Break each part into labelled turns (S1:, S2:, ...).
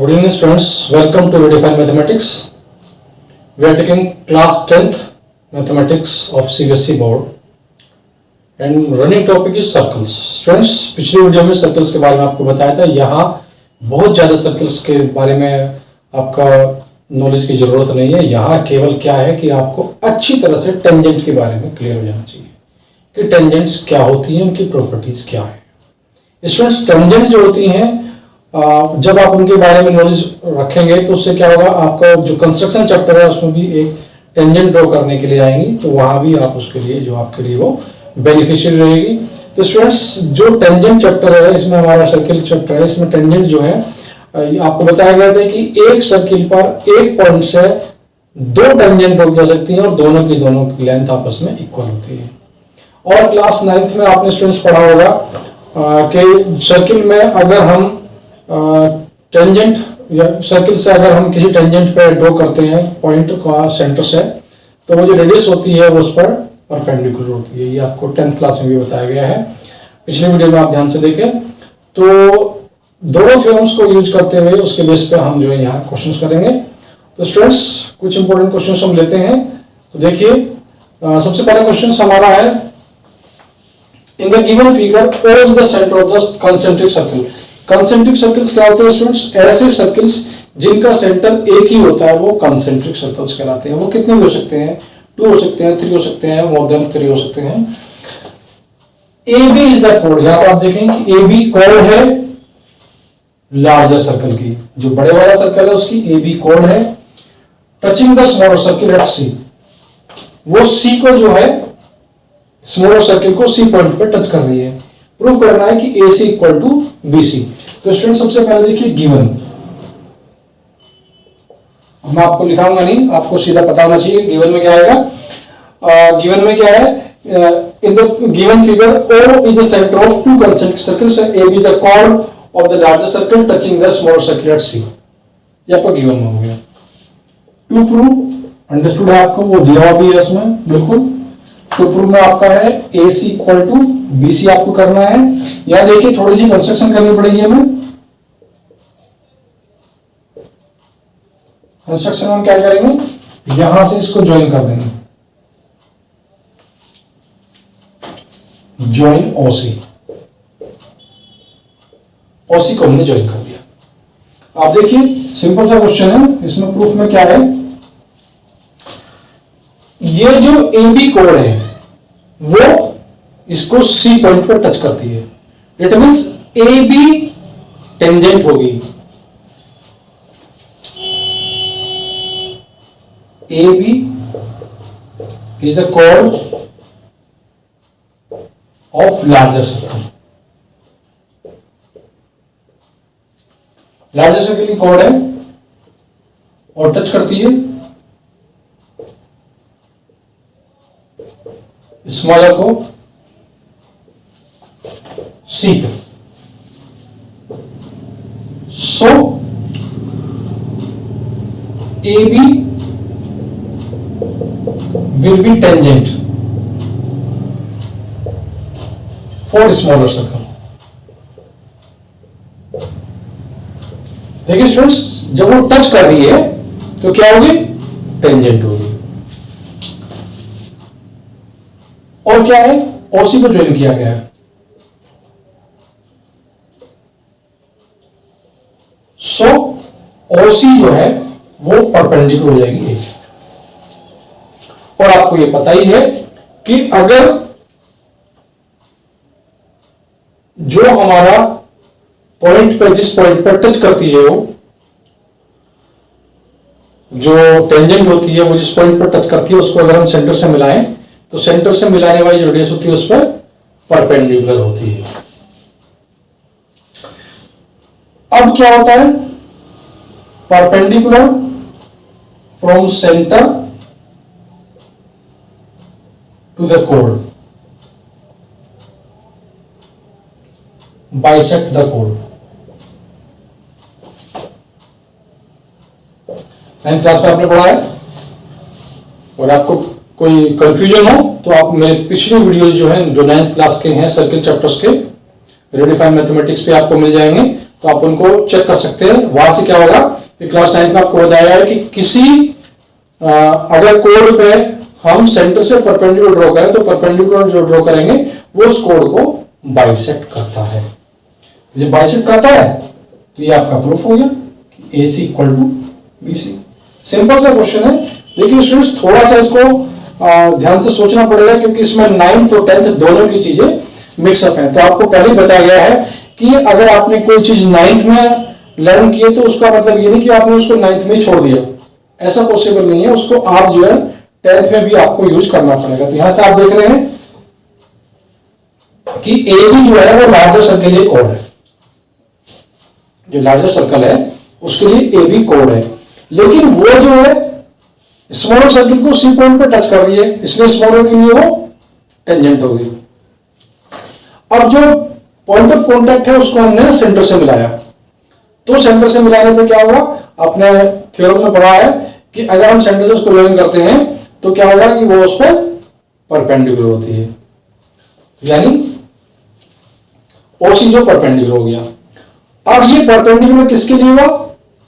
S1: Good evening students, welcome to Redefine Mathematics. We are taking class 10th Mathematics of CBSE board and running topic is circles. Students, पिछली video में circles के बारे में आपको बताया था. यहाँ बहुत ज़्यादा सर्कल्स के बारे में आपका नॉलेज की ज़रूरत नहीं है. यहाँ केवल क्या है कि आपको अच्छी तरह से टेंजेंट के बारे में क्लियर हो जाना चाहिए कि टेंजेंट्स क्या होती हैं, उनकी प्रॉपर्टीज क्या है. स्टूडेंट्स, टेंजेंट जो होती हैं जब आप उनके बारे में नॉलेज रखेंगे तो उससे क्या होगा, आपका जो कंस्ट्रक्शन चैप्टर है उसमें भी एक टेंजेंट ड्रॉ करने के लिए आएंगी, तो वहां भी आप उसके लिए जो आपके लिए वो बेनिफिशियल रहेगी. तो स्टूडेंट्स, जो टेंजेंट चैप्टर है इसमें हमारा सर्किल चैप्टर है, इसमें टेंजेंट जो है आपको बताया गया था कि एक सर्किल पर एक पॉइंट से दो टेंजेंट ड्रॉ कर सकती हैं और दोनों की लेंथ आपस में इक्वल होती है. और क्लास 9th में आपने स्टूडेंट्स पढ़ा होगा कि सर्किल में अगर हम टेंजेंट या सर्किल से अगर हम किसी टेंजेंट पे ड्रॉ करते हैं पॉइंट का सेंटर से, तो वो जो रेडियस होती है वो उस पर परपेंडिकुलर होती है. ये आपको 10th क्लास में भी बताया गया है. पिछले वीडियो में आप ध्यान से देखें. तो दोनों थ्योरम्स को यूज करते हुए उसके बेस पे हम जो है यहाँ क्वेश्चंस करेंगे. तो स्टूडेंट्स, कुछ इंपॉर्टेंट क्वेश्चंस हम लेते हैं. तो देखिए, सबसे पहला क्वेश्चन हमारा है, in the given figure O is the centre of the concentric circle. Concentric circles क्या होते हैं स्टूडेंट्स? ऐसे सर्कल्स जिनका सेंटर एक ही होता है वो कंसेंट्रिक सर्कल्स कहलाते हैं. वो कितने भी हो सकते हैं, 2 हो सकते हैं, 3 हो सकते हैं, मोर देन 3 हो सकते हैं. AB is the code. यहां पर आप देखें कि AB कोड है लार्जर सर्कल की. जो बड़े वाला सर्कल है उसकी AB कोड है. Touching the smaller circle at C. वो C को जो है स्मॉलर सर्किल को C पॉइंट पे टच कर रही है. प्रूव करना है कि AC इक्वल टू BC. तो स्टूडेंट, सबसे पहले देखिए गिवन. मैं आपको लिखाऊंगा नहीं, आपको सीधा पता होना चाहिए गिवन में क्या आएगा. गिवन में क्या है, in the given figure O is the centre of two concentric circles. AB is the chord of the larger circle touching the smaller circle at C. ये आपका गिवन में हो गया. टू प्रूव अंडरस्टूड है आपको, वो दिया हुआ भी है उसमें बिल्कुल. टू प्रूव में आपका है AC इक्वल टू BC आपको करना है. यहां देखिए थोड़ी सी कंस्ट्रक्शन करनी पड़ेगी हमें. कंस्ट्रक्शन हम क्या करेंगे, यहां से इसको ज्वाइन कर देंगे. Join OC. OC को हमने ज्वाइन कर दिया. आप देखिए सिंपल सा क्वेश्चन है. इसमें प्रूफ में क्या है, ये जो AB कोड है वो इसको C पॉइंट पर टच करती है. इट मींस AB टेंजेंट होगी. AB is the code of larger circle. Larger circle की कोड है और टच करती है स्मॉलर को C पे. सो AB will be tangent for smaller circle. देखिए स्टूडेंट्स, जब वो टच कर रही है तो क्या होगी, टेंजेंट होगी. और क्या है, OC को ज्वाइन किया गया है. सो OC जो है वो परपेंडिकुलर हो जाएगी A. और आपको ये पता ही है कि अगर जो हमारा पॉइंट पर जिस पॉइंट पर टच करती है वो जो टेंजेंट होती है, वो जिस पॉइंट पर टच करती है उसको अगर हम सेंटर से मिलाएं तो सेंटर से मिलाने वाली जो रेडियस होती है उस पर परपेंडिकुलर होती है. अब क्या होता है, perpendicular from centre to the code, bisect the code. 9th class में आपने पढ़ा है. और आपको कोई कंफ्यूजन हो तो आप मेरे पिछले वीडियो जो है जो 9th क्लास के हैं सर्किल चैप्टर्स के, रेडिफाइन मैथमेटिक्स पे आपको मिल जाएंगे. तो आप उनको चेक कर सकते हैं। वहां से क्या होगा कि क्लास 9 में आपको बताया है कि किसी अगर कोड पे हम सेंटर से परपेंडिकुलर ड्रॉ करें तो परपेंडिकुलर जो ड्रॉ करेंगे वो उस कोड को बाइसेक्ट करता है। जब बाइसेक्ट करता है तो ये आपका प्रूफ हो गया कि AC equal to BC। Simple सा क्वेश्चन है। देखिए स्टूडेंट्स, थोड़ा सा इसको ध्यान से सोचना पड़ेगा क्योंकि इसमें 9th और 10th दोनों की चीजें मिक्सअप है। तो आपको पहले बताया गया है कि अगर आपने कोई चीज 9th में लर्न की है तो उसका मतलब ये नहीं कि आपने उसको 9th में ही छोड़ दिया, ऐसा पॉसिबल नहीं है। उसको आप जो है 10th में भी आपको यूज करना पड़ेगा। तो यहां से आप देख रहे हैं कि AB जो है वो लार्जर सर्कल के लिए कोड है, जो लार्जर सर्कल है उसके लिए AB कोड है, लेकिन वो जो है स्मॉलर सर्कल को C पॉइंट पे टच कर रही है, इसलिए स्मॉलर के लिए वो टेंजेंट हो गई। अब जो पॉइंट ऑफ कांटेक्ट है उसको हमने सेंटर से मिलाया, तो सेंटर से मिलाने पे क्या होगा, आपने थ्योरम में पढ़ा है कि अगर हम सेंटर से उसको ज्वाइन करते हैं तो क्या होगा कि वो उस पर परपेंडिकुलर होती है, यानी OC जो परपेंडिकुलर हो गया। अब ये परपेंडिकुलर किसके लिए हुआ,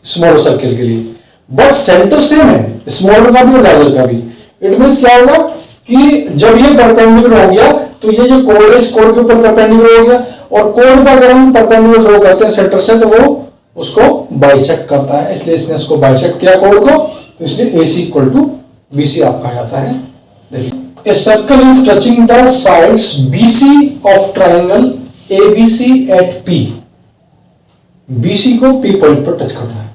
S1: स्मॉलर सर्कल के लिए, बट सेंटर सेम है स्मॉलर का भी और लार्जर का भी। इट मींस क्या होगा कि जब ये परपेंडिकुलर हो गया तो ये जो कोड है इस कोड के ऊपर परपेंडिकुलर हो गया, और कोड पर अगर हम परपेंडिकुलर ड्रॉ करते हैं सेंटर से तो वो उसको बाइसेक्ट करता है, इसलिए इसने उसको बाइसेक्ट किया कोड को, तो इसलिए AC इक्वल टू BC आपका आता है। देखिए, a circle is touching the sides BC of triangle ABC at P। BC को P पॉइंट पर टच करता है,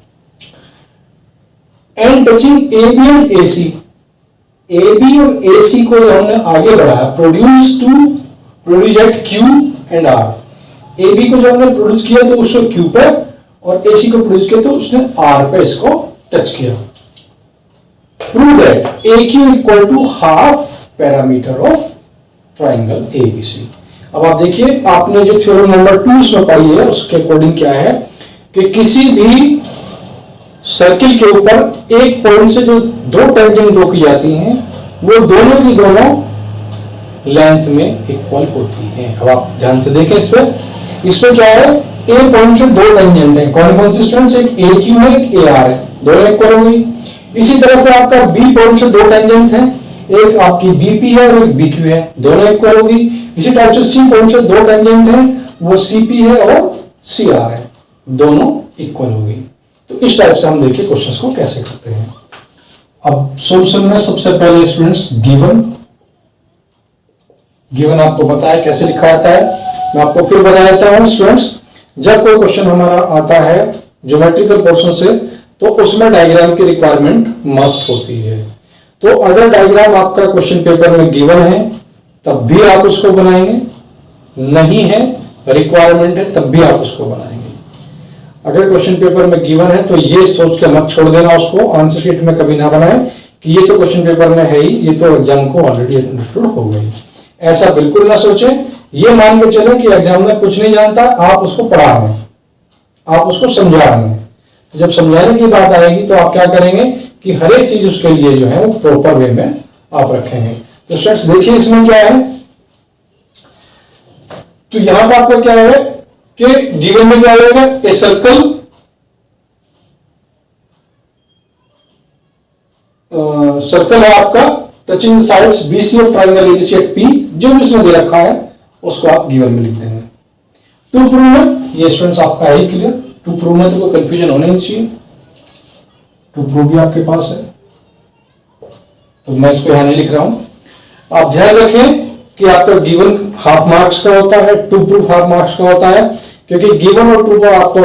S1: and touching AB and AC। AB और AC को हमने आगे बढ़ाया, produce at Q and R। AB को जब हमने प्रोड्यूस किया तो उसको Q पे, और AC को प्रोड्यूस किया तो उसने R पे इसको टच किया। Prove that AQ equal to half parameter of triangle ABC। अब आप देखिए, आपने जो थ्योरम नंबर 2 इसमें पढ़ी है उसके अकॉर्डिंग क्या है कि किसी भी सर्किल के ऊपर एक पॉइंट से जो दो टेंजेंट ड्रॉ की जाती हैं वो दोनों की दोनों लेंथ में इक्वल होती हैं। अब आप ध्यान से देखें इसमें क्या है, A पॉइंट से दो टेंजेंट है, कौन कौन से स्टूडेंट्स, एक AQ है एक AR है, दोनों इक्वल हो गई। इसी तरह से आपका B पॉइंट से दो टेंजेंट है, एक आपकी BP है और एक BQ है, दोनों इक्वल हो गई। इसी टाइप से C पॉइंट से दो टेंजेंट है, वो CP है और CR है, दोनों इक्वल हो गई। तो इस टाइप से हम देखिए क्वेश्चंस को कैसे करते हैं। अब सॉल्यूशन में सबसे पहले स्टूडेंट्स गिवन आपको पता है कैसे लिखा जाता है, मैं आपको फिर बता देता हूं स्टूडेंट्स। जब कोई क्वेश्चन हमारा आता है ज्योमेट्रिकल पोर्शन से तो उसमें डायग्राम की रिक्वायरमेंट मस्ट होती है। तो अगर डायग्राम आपका क्वेश्चन पेपर में गिवन है तब भी आप उसको बनाएंगे, नहीं है रिक्वायरमेंट है तब भी आप उसको बनाएंगे। अगर क्वेश्चन पेपर में गिवन है तो ये सोच के मत छोड़ देना उसको, आंसर शीट में कभी ना बनाए कि ये तो क्वेश्चन पेपर में है ही, ये तो एग्जाम को ऑलरेडी अंडरस्टूड हो गई। ऐसा बिल्कुल ना सोचें, ये मान के चलें कि एग्जामिनर कुछ नहीं जानता, आप उसको पढ़ा रहे हैं, आप उसको समझा रहे हैं। तो जब समझाने की बात आएगी तो आप क्या करेंगे कि हर एक चीज उसके लिए जो है वो प्रॉपर वे में आप रखेंगे। तो स्टूडेंट्स देखिए इसमें क्या है, तो यहां पर आपका क्या है कि गिवन में क्या होगा, ए सर्कल है आपका touching sides BC of triangle ABC at P, जो भी इसमें दे रखा है उसको आप गिवन में लिख देंगे। टू प्रूव में ये स्टूडेंट्स आपका है ही क्लियर, टू प्रूव में तो कोई कंफ्यूजन होने नहीं चाहिए, टू प्रूव भी आपके पास है, तो मैं इसको यहां नहीं लिख रहा हूं। आप ध्यान रखें कि आपका गिवन हाफ मार्क्स का होता है, टू प्रूफ हाफ मार्क्स का होता है, क्योंकि गिवन और टू प्रूफ आपको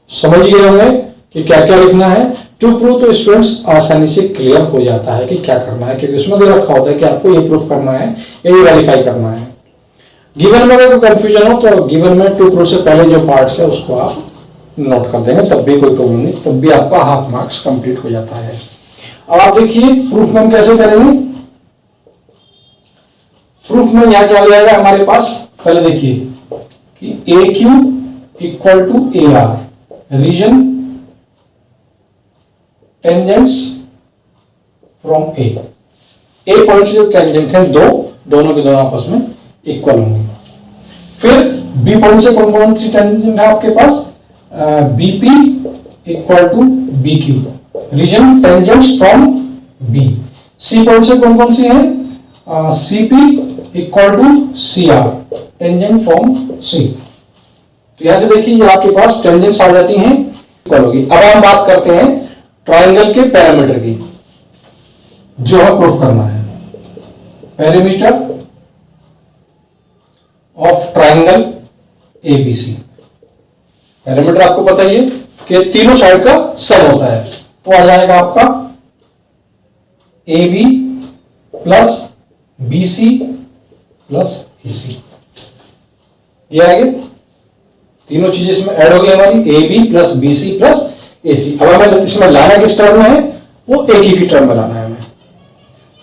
S1: समझ गए होंगे कि क्या क्या लिखना है। टू प्रूफ तो स्टूडेंट्स आसानी से क्लियर हो जाता है कि क्या करना है, क्योंकि उसमें दे रखा होता है कि आपको ये प्रूफ करना है या ये वेरीफाई करना है। गिवन में अगर कोई कंफ्यूजन हो तो गिवन में टू प्रूफ से पहले जो पार्ट्स है उसको आप नोट कर देंगे, तब भी कोई प्रॉब्लम नहीं, तब भी आपका हाफ मार्क्स कंप्लीट हो जाता है। अब आप देखिए प्रूफ में हम कैसे करेंगे। प्रूफ में यहां क्या हो जाएगा हमारे पास, पहले देखिए कि AQ equal to AR, reason tangents from A point से जो टेंजेंट है दोनों के दोनों आपस में इक्वल होंगे। फिर B पॉइंट से कौन कौन सी टेंजेंट है आपके पास, BP equal to BQ, reason tangents from B। C point से कौन कौन सी है? CP equal to CR, tangent from C। तो यहां से देखिए ये आपके पास टेंजेंट्स आ जाती हैं, इक्वल होगी। अब हम बात करते हैं ट्राइंगल के पैरामीटर की, जो हमें प्रूफ करना है। Parameter of triangle ABC, parameter आपको पता ही है कि तीनों साइड का सम होता है, तो आ जाएगा आपका AB plus BC plus AC। ये आगे तीनों चीजें इसमें ऐड हो गई हमारी, AB plus BC plus AC। अब हमें इसमें लाना किस टर्म में है? वो एक ही की टर्म में लाना है हमें,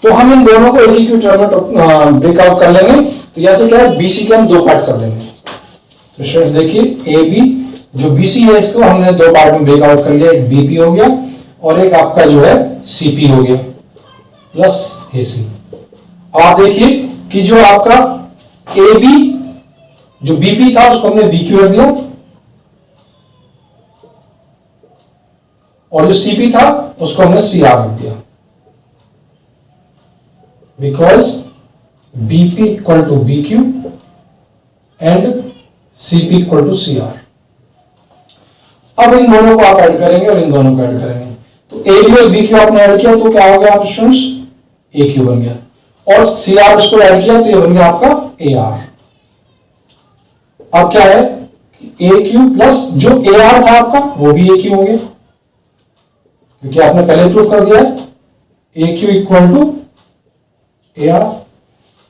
S1: तो हम इन दोनों को एक ही की टर्म में ब्रेकआउट कर लेंगे। तो यहां से क्या है, BC के हम दो पार्ट कर देंगे। तो स्टूडेंट्स देखिए AB जो BC है इसको हमने दो पार्ट में ब्रेकआउट कर लिया, एक BP हो गया और एक आपका जो है CP हो गया प्लस AC। अब आप देखिए कि जो आपका AB जो BP था उसको हमने BQ रख दिया, और जो CP था उसको हमने CR रख दिया, because BP equal to BQ and CP equal to CR। अब इन दोनों को आप ऐड करेंगे और इन दोनों को ऐड करेंगे, तो AB और BQ आपने ऐड किया तो क्या हो गया आप स्टूडेंट्स? AQ बन गया, और CR उसको ऐड किया तो ये बन गया आपका AR। अब क्या है, AQ प्लस जो AR था आपका वो भी AQ हो गया, क्योंकि आपने पहले प्रूफ कर दिया है AQ इक्वल टू AR।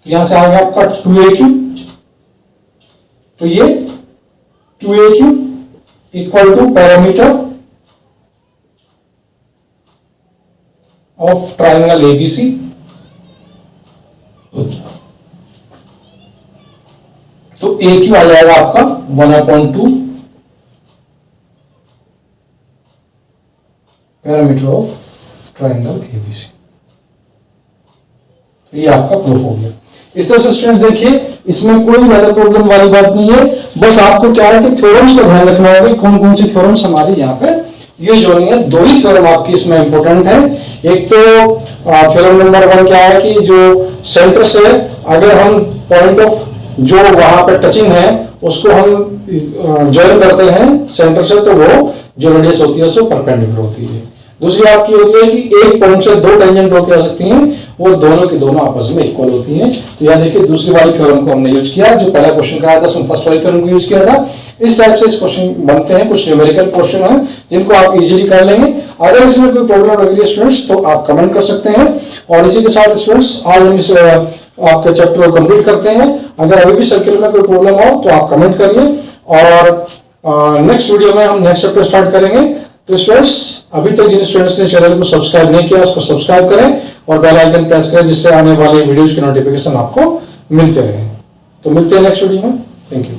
S1: यहां से आ गया आपका 2AQ, तो ये 2AQ equal to parameter of triangle ABC। तो AQ आ जाएगा आपका 1/2 पैरामीटर ऑफ ट्राइंगल ABC। ये आपका प्रूफ हो गया। इस तरह से स्टूडेंट्स देखिए इसमें कोई ज्यादा प्रॉब्लम वाली बात नहीं है, बस आपको क्या है कि थ्योरम्स का ध्यान रखना होगा। कौन कौन सी थ्योरम्स हमारे यहाँ पे यूज हो रही है? दो ही थ्योरम आपकी इसमें इंपॉर्टेंट है। एक तो थ्योरम नंबर 1 क्या है कि जो सेंटर से अगर हम पॉइंट ऑफ जो वहां पे टचिंग है उसको हम ज्वाइन करते हैं सेंटर से, तो वो जो रेडियस होती है उसको परपेंडिकुलर होती है। दूसरी आपकी होती है कि एक पॉइंट से दो टेंजेंट होकर आ सकती हैं, वो दोनों की दोनों आपस में इक्वल होती हैं। तो यहां देखिए दूसरी वाली थ्योरम को हमने यूज किया, जो पहला क्वेश्चन कराया था उसमें फर्स्ट वाली थ्योरम को यूज किया था। इस टाइप से इस क्वेश्चन बनते हैं, कुछ न्यूमेरिकल क्वेश्चन हैं जिनको आप इजीली कर लेंगे। अगर इसमें कोई प्रॉब्लम लग रही है स्टूडेंट्स तो आप कमेंट कर सकते हैं। और इसी के साथ स्टूडेंट्स आज हम इस आपके चैप्टर को कंप्लीट करते हैं। अगर अभी भी सर्किल में कोई प्रॉब्लम हो तो आप कमेंट करिए, और नेक्स्ट वीडियो में हम नेक्स्ट चैप्टर स्टार्ट करेंगे। तो स्टूडेंट्स अभी तक जिन स्टूडेंट्स ने चैनल को सब्सक्राइब नहीं किया उसको सब्सक्राइब करें और बेल आइकन प्रेस करें, जिससे आने वाले वीडियोज की नोटिफिकेशन आपको मिलते रहे। तो मिलते हैं नेक्स्ट वीडियो में। Thank you.